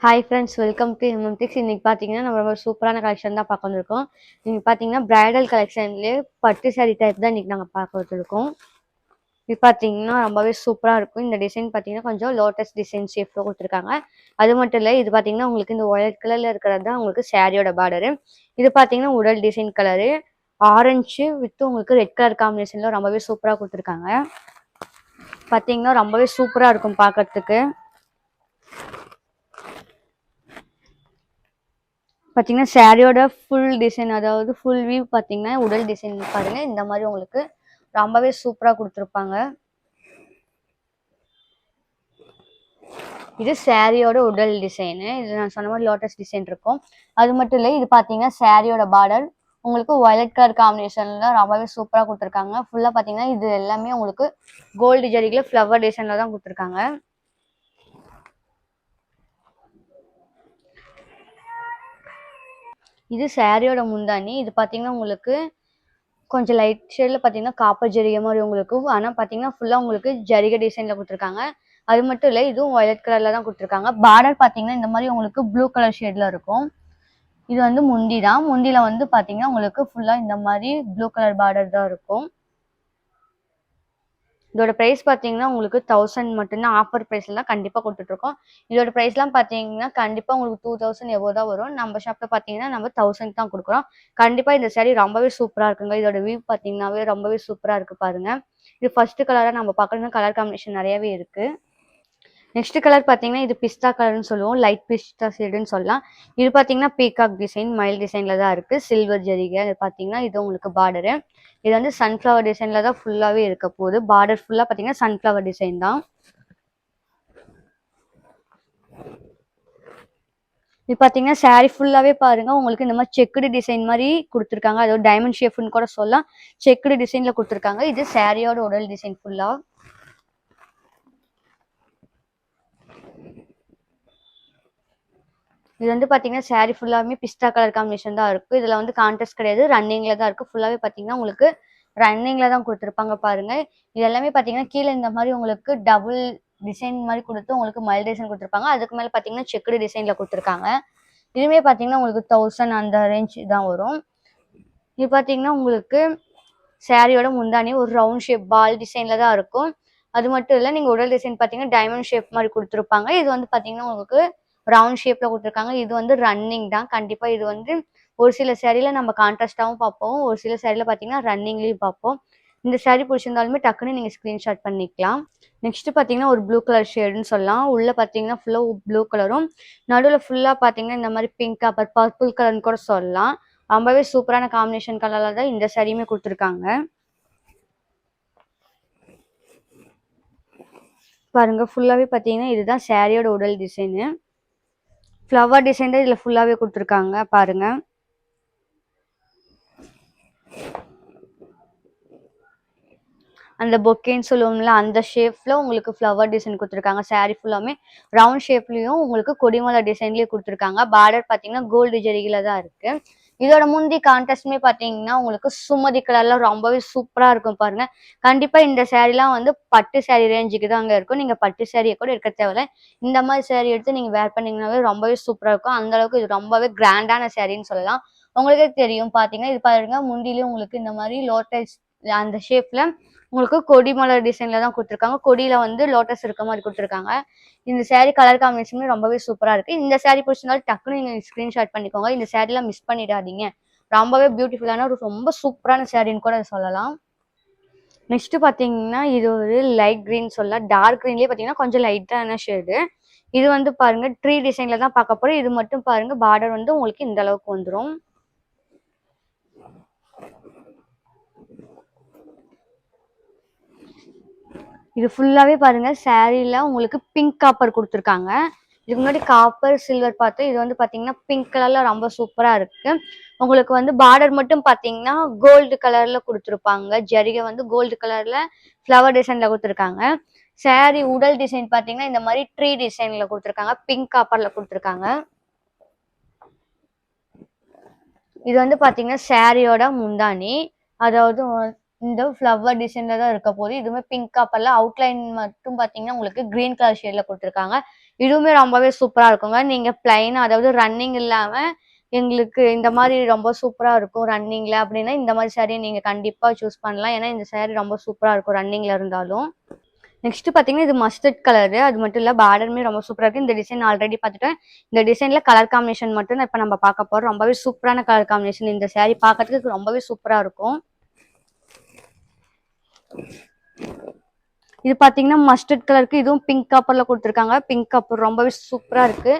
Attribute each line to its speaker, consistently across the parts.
Speaker 1: Hi friends, welcome to எம்எம்டிக்ஸ். இன்னைக்கு பார்த்தீங்கன்னா நம்ம ரொம்ப சூப்பரான கலெக்ஷன் தான் பார்க்க வந்திருக்கோம். இன்னைக்கு பார்த்தீங்கன்னா பிரைடல் கலெக்ஷன்லேயே பட்டு சாரீ டைப் தான் இன்னைக்கு நாங்கள் பார்க்க வந்திருக்கோம். இது பார்த்தீங்கன்னா ரொம்பவே சூப்பராக இருக்கும். இந்த டிசைன் பார்த்தீங்கன்னா கொஞ்சம் லோட்டஸ் டிசைன் ஷேப்பில் கொடுத்துருக்காங்க. அது மட்டும் இல்லை, இது பார்த்தீங்கன்னா உங்களுக்கு இந்த ஒயிட் கலரில் இருக்கிறது தான் உங்களுக்கு சாரியோட பார்டரு. இது பார்த்தீங்கன்னா உடல் டிசைன் கலரு ஆரஞ்சு வித் உங்களுக்கு ரெட் கலர் காம்பினேஷனில் ரொம்பவே சூப்பராக கொடுத்துருக்காங்க. பார்த்தீங்கன்னா ரொம்பவே சூப்பராக இருக்கும் பார்க்கறதுக்கு. பார்த்தீங்கன்னா சாரியோட ஃபுல் டிசைன், அதாவது ஃபுல் வியூ பார்த்தீங்கன்னா உடல் டிசைன் பாருங்க. இந்த மாதிரி உங்களுக்கு ரொம்பவே சூப்பராக கொடுத்துருப்பாங்க. இது சாரியோட உடல் டிசைனு. இது நான் சொன்ன மாதிரி லோட்டஸ் டிசைன் இருக்கும். அது மட்டும் இல்லை, இது பார்த்தீங்கன்னா சாரியோட பார்டர் உங்களுக்கு வயலட் கலர் காம்பினேஷன்ல ரொம்பவே சூப்பராக கொடுத்துருக்காங்க. ஃபுல்லாக பார்த்தீங்கன்னா இது எல்லாமே உங்களுக்கு கோல்டு ஜரிகில் ஃப்ளவர் டிசைனில் தான் கொடுத்துருக்காங்க. இது சாரியோட முந்தானி. இது பார்த்தீங்கன்னா உங்களுக்கு கொஞ்சம் லைட் ஷேடில் பார்த்தீங்கன்னா காப்பர் ஜரிகை மாதிரி உங்களுக்கு, ஆனால் பார்த்தீங்கன்னா ஃபுல்லாக உங்களுக்கு ஜரிகை டிசைனில் கொடுத்துருக்காங்க. அது மட்டும் இல்லை, இதுவும் வயலட் கலரில் தான் கொடுத்துருக்காங்க. பார்டர் பார்த்தீங்கன்னா இந்த மாதிரி உங்களுக்கு ப்ளூ கலர் ஷேடில் இருக்கும். இது வந்து முந்தி தான். முந்தியில் வந்து பார்த்தீங்கன்னா உங்களுக்கு ஃபுல்லாக இந்த மாதிரி ப்ளூ கலர் பார்டர் தான் இருக்கும். இதோட ப்ரைஸ் பார்த்தீங்கன்னா உங்களுக்கு 1000 மட்டும்தான். ஆஃபர் ப்ரைஸில் தான் கண்டிப்பாக கொடுத்துட்ருக்கோம். இதோட ப்ரைஸ்லாம் பார்த்தீங்கன்னா கண்டிப்பாக உங்களுக்கு 2000 எவ்வளோ தான் வரும். நம்ம ஷாப்பில் பார்த்தீங்கன்னா நம்ம 1000 தான் கொடுக்குறோம். கண்டிப்பாக இந்த சாரீ ரொம்பவே சூப்பராக இருக்குங்க. இதோட வியூ பார்த்தீங்கன்னாவே ரொம்பவே சூப்பராக இருக்குது பாருங்கள். இது ஃபர்ஸ்ட் கலராக நம்ம பார்க்கணும். கலர் காம்பினேஷன் நிறையவே இருக்குது. நெக்ஸ்ட் கலர் பார்த்தீங்கன்னா இது பிஸ்தா கலர்னு சொல்லுவோம். லைட் பிஸ்தா ஷேடுன்னு சொல்லலாம். இது பார்த்தீங்கன்னா பீகாக் டிசைன் மயில் டிசைனில் தான் இருக்குது. சில்வர் ஜரிகை. இது பார்த்தீங்கன்னா இது உங்களுக்கு பார்டரு. இது வந்து சன்ஃப்ளவர் டிசைனில் தான் ஃபுல்லாகவே இருக்க போகுது. பார்டர் ஃபுல்லாக பார்த்தீங்கன்னா சன்ஃப்ளவர் டிசைன் தான். இது பார்த்தீங்கன்னா சாரீ ஃபுல்லாகவே பாருங்கள் உங்களுக்கு இந்த மாதிரி செக்குடு டிசைன் மாதிரி கொடுத்துருக்காங்க. அதாவது டைமண்ட் ஷேப்னு கூட சொல்லலாம். செக்குடு டிசைனில் கொடுத்துருக்காங்க. இது சாரியோட உடல் டிசைன் ஃபுல்லாக. இது வந்து பார்த்தீங்கன்னா சாரீ ஃபுல்லாகவே பிஸ்தா கலர் காம்பினேஷன் தான் இருக்குது. இதில் வந்து கான்ட்ராஸ்ட் கிடையாது, ரன்னிங்கில் தான் இருக்குது. ஃபுல்லாகவே பார்த்தீங்கன்னா உங்களுக்கு ரன்னிங்கில் தான் கொடுத்துருப்பாங்க பாருங்கள். இது எல்லாமே பார்த்தீங்கன்னா கீழே இந்த மாதிரி உங்களுக்கு டபுள் டிசைன் மாதிரி கொடுத்து உங்களுக்கு மயில் டிசைன் கொடுத்துருப்பாங்க. அதுக்கு மேலே பார்த்தீங்கன்னா செக்குடு டிசைனில் கொடுத்துருக்காங்க. இதுவுமே பார்த்தீங்கன்னா உங்களுக்கு 1000 அந்த ரேஞ்ச் தான் வரும். இது பார்த்தீங்கன்னா உங்களுக்கு சாரியோட முந்தானி ஒரு ரவுண்ட் ஷேப் பால் டிசைனில் தான் இருக்கும். அது மட்டும் இல்லை, நீங்கள் உடல் டிசைன் பார்த்தீங்கன்னா டைமண்ட் ஷேப் மாதிரி கொடுத்துருப்பாங்க. இது வந்து பார்த்தீங்கன்னா உங்களுக்கு ரவுண்ட் ஷேப்ல கொடுத்துருக்காங்க. இது வந்து ரன்னிங் தான். கண்டிப்பா இது வந்து ஒரு சில சாரீல நம்ம கான்ட்ராஸ்டாவும் பார்ப்போம், ஒரு சில சாரீல பார்த்தீங்கன்னா ரன்னிங்லயும் பார்ப்போம். இந்த சாரீ பிடிச்சிருந்தாலுமே டக்குன்னு நீங்க ஸ்கிரீன்ஷாட் பண்ணிக்கலாம். நெக்ஸ்ட் பார்த்தீங்கன்னா ஒரு ப்ளூ கலர் ஷேடுன்னு சொல்லலாம். உள்ள பார்த்தீங்கன்னா ஃபுல்லா ப்ளூ கலரும், நடுவில் ஃபுல்லா பார்த்தீங்கன்னா இந்த மாதிரி பிங்க் அப்புறம் பர்பிள் கலர்னு கூட சொல்லலாம். ரொம்பவே சூப்பரான காம்பினேஷன் கலர்ல தான் இந்த சாரியுமே கொடுத்துருக்காங்க. பாருங்க, ஃபுல்லாவே பார்த்தீங்கன்னா இதுதான் சாரியோட உடல் டிசைனு. ஃப்ளவர் டிசைன் தான் இதில் ஃபுல்லாகவே கொடுத்துருக்காங்க பாருங்க. அந்த பொக்கேன்னு சொல்லுவோம்ல, அந்த ஷேப்ல உங்களுக்கு ஃப்ளவர் டிசைன் கொடுத்துருக்காங்க. சாரீ ஃபுல்லாமே ரவுண்ட் ஷேப்லயும் உங்களுக்கு கொடிமலை டிசைன்லயும் கொடுத்துருக்காங்க. பார்டர் பார்த்தீங்கன்னா கோல்டு ஜரிகில தான் இருக்கு. இதோட முந்தி கான்ட்ராஸ்ட்மே பார்த்தீங்கன்னா உங்களுக்கு சுமதி கலர்ல ரொம்பவே சூப்பரா இருக்கும் பாருங்க. கண்டிப்பா இந்த சாரீலாம் வந்து பட்டு சாரீ ரேஞ்சுக்கு தான் அங்கே இருக்கும். நீங்க பட்டு சாரியை கூட எடுக்க தேவையில்ல. இந்த மாதிரி சாரீ எடுத்து நீங்க வேர் பண்ணீங்கன்னாவே ரொம்பவே சூப்பரா இருக்கும். அந்த அளவுக்கு இது ரொம்பவே கிராண்டான சாரின்னு சொல்லலாம். உங்களுக்கே தெரியும் பாத்தீங்கன்னா, இது பாருங்க முந்திலையும் உங்களுக்கு இந்த மாதிரி லோட்டஸ் அந்த ஷேப்ல உங்களுக்கு கொடி மலர் டிசைன்ல தான் கொடுத்துருக்காங்க. கொடியில வந்து லோட்டஸ் இருக்க மாதிரி கொடுத்துருக்காங்க. இந்த சாரீ கலர் காம்பினேஷன் ரொம்பவே சூப்பரா இருக்கு. இந்த சாரீ பிடிச்சிருந்தாலும் டக்குன்னு நீங்க ஸ்கிரீன்ஷாட் பண்ணிக்கோங்க. இந்த சாரீலாம் மிஸ் பண்ணிடாதீங்க. ரொம்பவே பியூட்டிஃபுல்லான ரொம்ப சூப்பரான சாரின்னு கூட சொல்லலாம். நெக்ஸ்ட் பாத்தீங்கன்னா இது ஒரு லைட் கிரீன் சொல்லலாம். டார்க் கிரீன்லயே பாத்தீங்கன்னா கொஞ்சம் லைட்டான ஷேடு. இது வந்து பாருங்க ட்ரீ டிசைன்ல தான் பார்க்க போறோம். இது மட்டும் பாருங்க பார்டர் வந்து உங்களுக்கு இந்த அளவுக்கு வந்துடும். இது ஃபுல்லாவே பாருங்க சாரீல உங்களுக்கு பிங்க் காப்பர் கொடுத்துருக்காங்க. இதுக்கு முன்னாடி காப்பர் சில்வர் பார்த்தோம். இது வந்து பாத்தீங்கன்னா பிங்க் கலர்ல ரொம்ப சூப்பரா இருக்கு. உங்களுக்கு வந்து பார்டர் மட்டும் பாத்தீங்கன்னா கோல்டு கலர்ல கொடுத்துருப்பாங்க. ஜரிகை வந்து கோல்டு கலர்ல ஃப்ளவர் டிசைன்ல கொடுத்துருக்காங்க. சாரீ உடல் டிசைன் பாத்தீங்கன்னா இந்த மாதிரி ட்ரீ டிசைன்ல கொடுத்துருக்காங்க. பிங்க் காப்பர்ல கொடுத்துருக்காங்க. இது வந்து பாத்தீங்கன்னா சாரியோட முந்தானி, அதாவது இந்த ஃப்ளவர் டிசைன்ல தான் இருக்க போகுது. இதுவுமே பிங்க் காப்பர்ல அவுட்லைன் மட்டும் பாத்தீங்கன்னா உங்களுக்கு கிரீன் கலர் ஷேட்ல கொடுத்துருக்காங்க. இதுவுமே ரொம்பவே சூப்பரா இருக்குங்க. நீங்க பிளைனா அதாவது ரன்னிங் இல்லாம எங்களுக்கு இந்த மாரி ரொம்ப சூப்பரா இருக்கும் ரன்னிங்ல அப்படின்னா, இந்த மாரி சாரீ நீங்க கண்டிப்பா சூஸ் பண்ணலாம். ஏன்னா இந்த சாரீ ரொம்ப சூப்பரா இருக்கும் ரன்னிங்ல இருந்தாலும். நெக்ஸ்ட் பார்த்தீங்கன்னா, இது மஸ்டர்ட் கலரு. அது மட்டும் இல்ல பார்டருமே ரொம்ப சூப்பரா இருக்கு. இந்த டிசைன் ஆல்ரெடி பார்த்துட்டேன். இந்த டிசைன்ல கலர் காம்பினேஷன் மட்டும் தான் இப்ப நம்ம பார்க்க போறோம். ரொம்பவே சூப்பரான கலர் காம்பினேஷன். இந்த சாரீ பார்க்கறதுக்கு ரொம்பவே சூப்பரா இருக்கும். இது பார்த்தீங்கன்னா, மஸ்டர்ட் கலருக்கு இதுவும் பிங்க் காப்பர்ல குடுத்துருக்காங்க. பிங்க் காப்பர் ரொம்பவே சூப்பரா இருக்கு.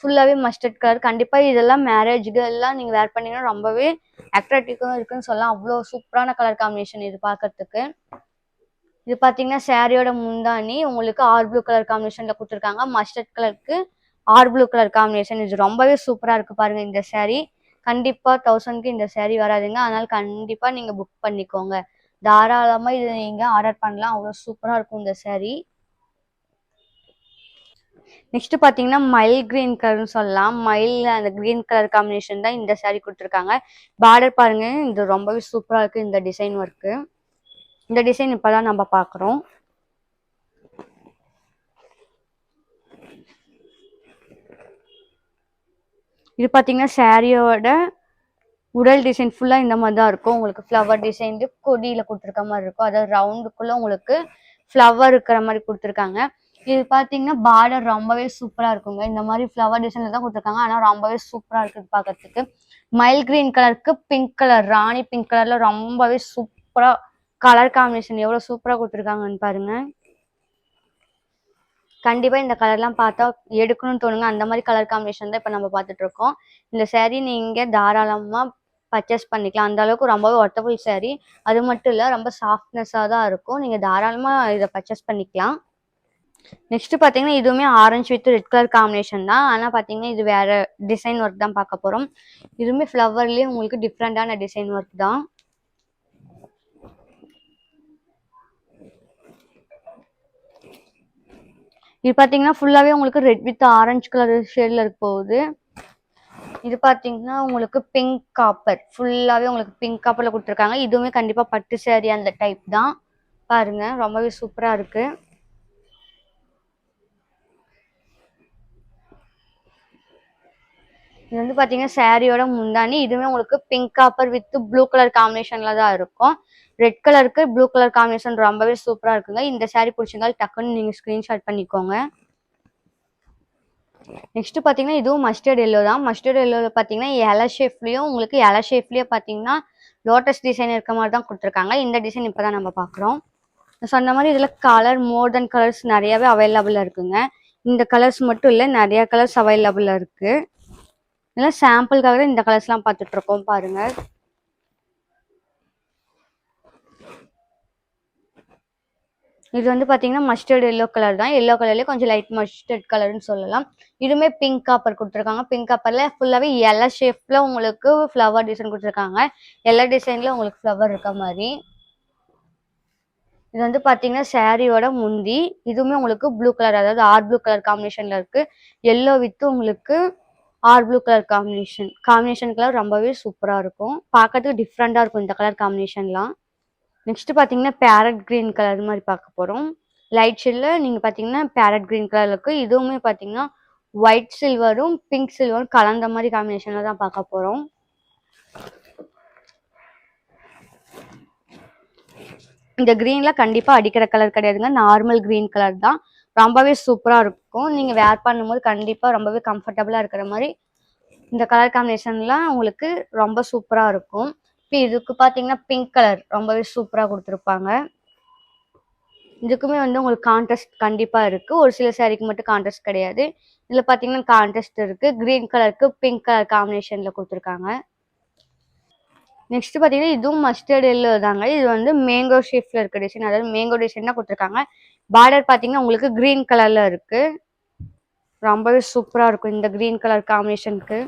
Speaker 1: ஃபுல்லாவே மஸ்டர்ட் கலர். கண்டிப்பா இதெல்லாம் மேரேஜ்க்கு எல்லாம் நீங்க வேர் பண்ணீங்கன்னா ரொம்பவே அட்ராக்டிவா இருக்குன்னு சொல்லலாம். அவ்ளோ சூப்பரான கலர் காம்பினேஷன் இது பார்க்கறதுக்கு. இது பார்த்தீங்கன்னா, சாரியோட முந்தானி உங்களுக்கு ஆர் ப்ளூ கலர் காம்பினேஷன்ல குடுத்துருக்காங்க. மஸ்டர்ட் கலருக்கு ஆர் ப்ளூ கலர் காம்பினேஷன். இது ரொம்பவே சூப்பரா இருக்கு பாருங்க இந்த சாரி. கண்டிப்பா 1000க்கு இந்த சாரி வராதுங்க. அதனால கண்டிப்பா நீங்க புக் பண்ணிக்கோங்க. தாராளமா இத நீங்க ஆர்டர் பண்ணலாம். அவ்ளோ சூப்பரா இருக்கும் இந்த சாரி. நெக்ஸ்ட் பார்த்தீங்கன்னா, மயில் கிரீன் கலர்ன்னு சொல்லலாம். மயில்ல அந்த கிரீன் கலர் காம்பினேஷன் தான் இந்த சாரி குடுத்துருக்காங்க. பார்டர் பாருங்க. இது ரொம்பவே சூப்பரா இருக்கு இந்த டிசைன் ஒர்க்கு. இந்த டிசைன் இப்பதான் நம்ம பார்க்குறோம். இது பார்த்தீங்கன்னா, சாரியோட உடல் டிசைன் ஃபுல்லா இந்த மாதிரி தான் இருக்கும். உங்களுக்கு ஃப்ளவர் டிசைன் கொடியில குடுத்துருக்க மாரி இருக்கும். அதாவது ரவுண்டுக்குள்ள உங்களுக்கு ஃப்ளவர் இருக்கிற மாரி குடுத்துருக்காங்க. இது பார்த்தீங்கன்னா, பார்டர் ரொம்பவே சூப்பரா இருக்குங்க. இந்த மாரி ஃப்ளவர் டிசைன்ல தான் குடுத்துருக்காங்க. ஆனா ரொம்பவே சூப்பரா இருக்கு பார்க்கறதுக்கு. மயில் கிரீன் கலருக்கு பிங்க் கலர் ராணி பிங்க் கலர்ல ரொம்பவே சூப்பரா கலர் காம்பினேஷன் எவ்வளோ சூப்பரா குடுத்துருக்காங்கன்னு பாருங்க. கண்டிப்பா இந்த கலர்லாம் பார்த்தா எடுக்கணும்னு தோணுங்க. அந்த மாரி கலர் காம்பினேஷன் தான் இப்ப நம்ம பார்த்துட்டு இருக்கோம். இந்த சாரி நீங்க தாராளமா பர்ச்சேஸ் பண்ணிக்கலாம். அந்த அளவுக்கு ரொம்பவே ஒர்த்தபிள் சாரி. அது மட்டும் இல்ல ரொம்ப சாஃப்ட்னஸா தான் இருக்கும். நீங்க தாராளமா இத பர்ச்சேஸ் பண்ணிக்கலாம். நெக்ஸ்ட் பார்த்தீங்கன்னா, இதுவுமே orange with red colour combination தான். ஆனா பார்த்தீங்கன்னா, இது வேற டிசைன் ஒர்க் தான் பார்க்க போறோம். இதுவுமே ஃப்ளவர்லயே உங்களுக்கு டிஃப்ரெண்டான டிசைன் ஒர்க் தான். இது பார்த்தீங்கன்னா, ஃபுல்லாவே உங்களுக்கு ரெட் வித் ஆரஞ்சு கலர் ஷேட்ல இருக்க போகுது. இது பார்த்தீங்கன்னா, உங்களுக்கு பிங்க் காப்பர். ஃபுல்லாவே உங்களுக்கு பிங்க் காப்பர்ல குடுத்துருக்காங்க. இதுவுமே கண்டிப்பா பட்டு சாரி அந்த டைப் தான். பாருங்க ரொம்பவே சூப்பரா இருக்கு. இது வந்து பார்த்தீங்கன்னா, சாரியோட முந்தானி. இதுவுமே உங்களுக்கு pink copper with blue colour காம்பினேஷன்ல தான் இருக்கும். ரெட் கலருக்கு ப்ளூ கலர் காம்பினேஷன் ரொம்பவே சூப்பரா இருக்குங்க. இந்த சாரி புடிச்சிருந்தா டக்குன்னு நீங்க ஸ்கிரீன்ஷாட் பண்ணிக்கோங்க. நெக்ஸ்ட் பார்த்தீங்கன்னா, இதுவும் மஸ்டர்ட் எல்லோ தான். மஸ்டர்ட் எல்லோல பார்த்தீங்கன்னா, எல ஷேப்லயும் உங்களுக்கு எல ஷேப்லயே பார்த்தீங்கன்னா, லோட்டஸ் டிசைன் இருக்க மாரி தான் குடுத்துருக்காங்க. இந்த டிசைன் இப்ப தான் நம்ம பார்க்குறோம். நான் சொன்ன மாரி இதுல கலர் மோர் தென் கலர்ஸ் நெறையவே அவைலபிளா இருக்குங்க. இந்த கலர்ஸ் மட்டும் இல்ல, நெறைய கலர்ஸ் அவைலபிளா இருக்கு. இதெல்லாம் சாம்பிள்காக தான் இந்த கலர்ஸ்லாம் பார்த்துட்டு இருக்கோம் பாருங்க. இது வந்து பார்த்தீங்கன்னா, மஸ்டர்ட் எல்லோ கலர் தான். எல்லோ கலர்லயே கொஞ்சம் லைட் மஸ்டர்ட் கலர்ன்னு சொல்லலாம். இதுவுமே பிங்க் காப்பர் குடுத்துருக்காங்க. பிங்க் காப்பர்ல ஃபுல்லாவே எல ஷேப்ல உங்களுக்கு ஃப்ளவர் டிசைன் குடுத்துருக்காங்க. எல்லா டிசைன்ல உங்களுக்கு ஃப்ளவர் இருக்க மாரி. இது வந்து பார்த்தீங்கன்னா, சாரியோட முந்தி. இதுவுமே உங்களுக்கு ப்ளூ கலர் அதாவது ஆர் ப்ளூ கலர் காம்பினேஷன்ல இருக்கு. எல்லோ வித் உங்களுக்கு or blue colour combination. Combination colour ரொம்பவே சூப்பரா இருக்கும். பார்க்கறதுக்கு டிஃப்ரெண்டா இருக்கும் இந்த கலர் காம்பினேஷன்லாம். நெக்ஸ்ட் பார்த்தீங்கன்னா, பேரட் கிரீன் கலர் மாரி பார்க்க போறோம். லைட் ஷேட்ல நீங்க பார்த்தீங்கன்னா, பேரட் கிரீன் கலர்ல இருக்கு. இதுவுமே பார்த்தீங்கன்னா, ஒயிட் சில்வரும், பிங்க் சில்வரும் கலந்த மாரி காம்பினேஷன்ல தான் பார்க்க போறோம். இந்த கிரீன்ல கண்டிப்பா அடிக்கிற கலர் கிடையாதுங்க. நார்மல் கிரீன் கலர் தான். ரொம்பவே சூப்பரா இருக்கும். நீங்க வேர் பண்ணும்போது கண்டிப்பா ரொம்பவே கம்ஃபர்டபுளா இருக்கிற மாரி இந்த கலர் காம்பினேஷன்லாம் உங்களுக்கு ரொம்ப சூப்பரா இருக்கும். இப்ப இதுக்கு பார்த்தீங்கன்னா, பிங்க் கலர் ரொம்பவே சூப்பரா குடுத்துருப்பாங்க. இதுக்குமே வந்து உங்களுக்கு கான்ட்ராஸ்ட் கண்டிப்பா இருக்கு. ஒரு சில சாரீக்கு மட்டும் கான்ட்ராஸ்ட் கிடையாது. இதுல பார்த்தீங்கன்னா, கான்ட்ராஸ்ட் இருக்கு. கிரீன் கலருக்கு பிங்க் கலர் காம்பினேஷன்ல குடுத்துருக்காங்க. நெக்ஸ்ட் பார்த்தீங்கன்னா, இதுவும் மஸ்டர்ட் எல்லோ தாங்க. இது வந்து மேங்கோ ஷேப்ல இருக்க டிசைன். அதாவது மேங்கோ டிசைன் தான் குடுத்துருக்காங்க. பார்டர் பார்த்தீங்கன்னா, உங்களுக்கு கிரீன் கலர்ல இருக்கு. ரொம்பவே சூப்பரா இருக்கும் இந்த கிரீன் கலர் காம்பினேஷனுக்கு.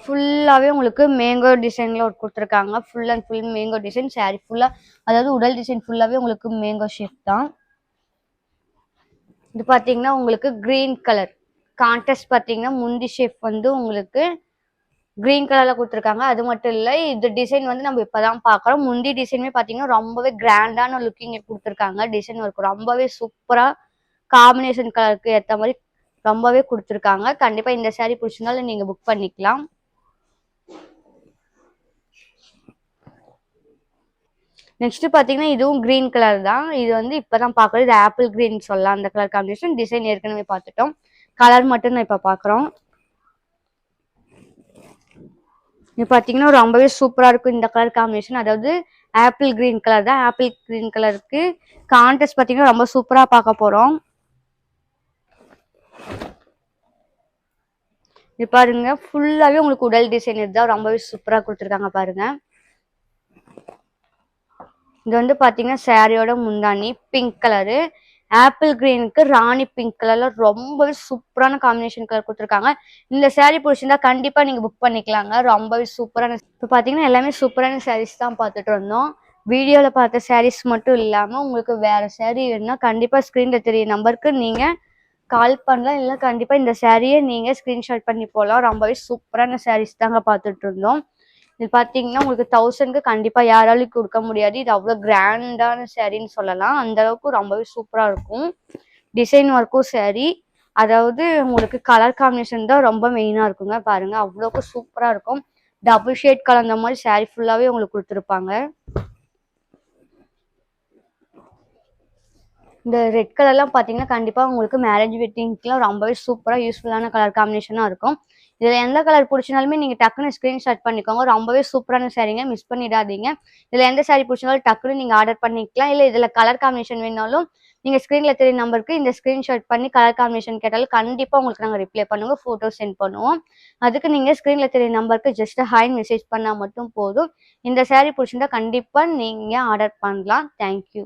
Speaker 1: ஃபுல்லாவே உங்களுக்கு மேங்கோ டிசைன்ல ஒரு குடுத்துருக்காங்க. Full and full mango design. Sorry ஃபுல்லா அதாவது உடல் டிசைன் ஃபுல்லாவே உங்களுக்கு மேங்கோ ஷேப் தான். இது பார்த்தீங்கன்னா, உங்களுக்கு கிரீன் கலர். கான்ட்ராஸ்ட் பார்த்தீங்கன்னா, முந்தி ஷேப் வந்து உங்களுக்கு கிரீன் கலர்ல குடுத்துருக்காங்க. அது மட்டும் இல்ல, இது டிசைன் வந்து நம்ம இப்பதான் பார்க்குறோம். முந்தி டிசைனுமே பார்த்தீங்கன்னா, ரொம்பவே கிராண்டான லுக்கிங் குடுத்துருக்காங்க. டிசைன் ஒர்க் ரொம்பவே சூப்பரா காம்பினேஷன் கலருக்கு ஏத்த மாரி ரொம்பவே குடுத்துருக்காங்க. கண்டிப்பா இந்த சாரி புடிச்சிருந்தாலும் நீங்க புக் பண்ணிக்கலாம். நெக்ஸ்ட் பார்த்தீங்கன்னா, இதுவும் கிரீன் கலர் தான். இது வந்து இப்பதான் பார்க்குறோம். இது ஆப்பிள் கிரீன் சொல்லலாம். அந்த கலர் காம்பினேஷன். டிசைன் ஏற்கனவே பார்த்துட்டோம். கலர் மட்டும் தான் இப்ப பார்க்குறோம். இது பார்த்தீங்கன்னா, ரொம்பவே சூப்பரா இருக்கும் இந்த கலர் காம்பினேஷன். அதாவது ஆப்பிள் கிரீன் கலர் தான். ஆப்பிள் கிரீன் கலருக்கு கான்ட்ராஸ்ட் பார்த்தீங்கன்னா, ரொம்ப சூப்பரா பார்க்க போறோம். இது பாருங்க, ஃபுல்லாவே உங்களுக்கு உடல் டிசைன் இதுதான் ரொம்பவே சூப்பரா குடுத்துருக்காங்க பாருங்க. இது வந்து பாத்தீங்கன்னா சாரியோட முந்தானி பிங்க் கலரு, ஆப்பிள் கிரீனுக்கு ராணி பிங்க் கலர்ல ரொம்பவே சூப்பரான காம்பினேஷன் கலர் கொடுத்துருக்காங்க. இந்த சாரி பிடிச்சிருந்தா கண்டிப்பா நீங்க புக் பண்ணிக்கலாங்க. ரொம்பவே சூப்பரான இப்போ பாத்தீங்கன்னா எல்லாமே சூப்பரான சாரீஸ் தான் பார்த்துட்டு இருந்தோம். வீடியோல பார்த்த சாரீஸ் மட்டும் இல்லாம உங்களுக்கு வேற சாரி வேணும்னா கண்டிப்பா ஸ்கிரீன்ல தெரிய நம்பருக்கு நீங்க கால் பண்ணலாம். இல்ல கண்டிப்பா இந்த சாரியை நீங்க ஸ்கிரீன்ஷாட் பண்ணி போகலாம். ரொம்பவே சூப்பரான சாரீஸ் தாங்க பார்த்துட்டு இருந்தோம். இது பார்த்தீங்கன்னா உங்களுக்கு 1000க்கு கண்டிப்பா யாராலையும் கொடுக்க முடியாது. இது அவ்வளோ கிராண்டான சாரின்னு சொல்லலாம். அந்த அளவுக்கு ரொம்பவே சூப்பரா இருக்கும். டிசைன் ஒர்க்கும் சரி, அதாவது உங்களுக்கு கலர் காம்பினேஷன் தான் ரொம்ப மெயினா இருக்குங்க. பாருங்க அவ்வளோக்கு சூப்பரா இருக்கும். டபுள் ஷேட் கலந்த மாதிரி சாரி ஃபுல்லாவே உங்களுக்கு கொடுத்துருப்பாங்க. இந்த ரெட் கலர்லாம் பார்த்தீங்கன்னா கண்டிப்பா உங்களுக்கு மேரேஜ் வெட்டிங்க்குலாம் ரொம்பவே சூப்பரா யூஸ்ஃபுல்லான கலர் காம்பினேஷனா இருக்கும். இதுல எந்த கலர் புடிச்சினாலுமே நீங்க டக்குனு ஸ்கிரீன்ஷாட் பண்ணிக்கோங்க. ரொம்பவே சூப்பரான சாரீங்க. மிஸ் பண்ணிடாதீங்க. இதுல எந்த சாரி புடிச்சினாலும் டக்குனு நீங்க ஆர்டர் பண்ணிக்கலாம். இல்ல இதுல கலர் காம்பினேஷன் வேணும்னாலும் நீங்க ஸ்கிரீன்ல தெரிய நம்பருக்கு இந்த ஸ்கிரீன்ஷாட் பண்ணி கலர் காம்பினேஷன் கேட்டாலும் கண்டிப்பா உங்களுக்கு நாங்க ரிப்ளை பண்ணுவோம். ஃபோட்டோ சென்ட் பண்ணுவோம். அதுக்கு நீங்க ஸ்கிரீன்ல தெரிய நம்பருக்கு ஜஸ்ட் ஹாய்ன்னு மெசேஜ் பண்ணா மட்டும் போதும். இந்த சாரி புடிச்சிருந்தா கண்டிப்பா நீங்க ஆர்டர் பண்ணலாம். Thank you.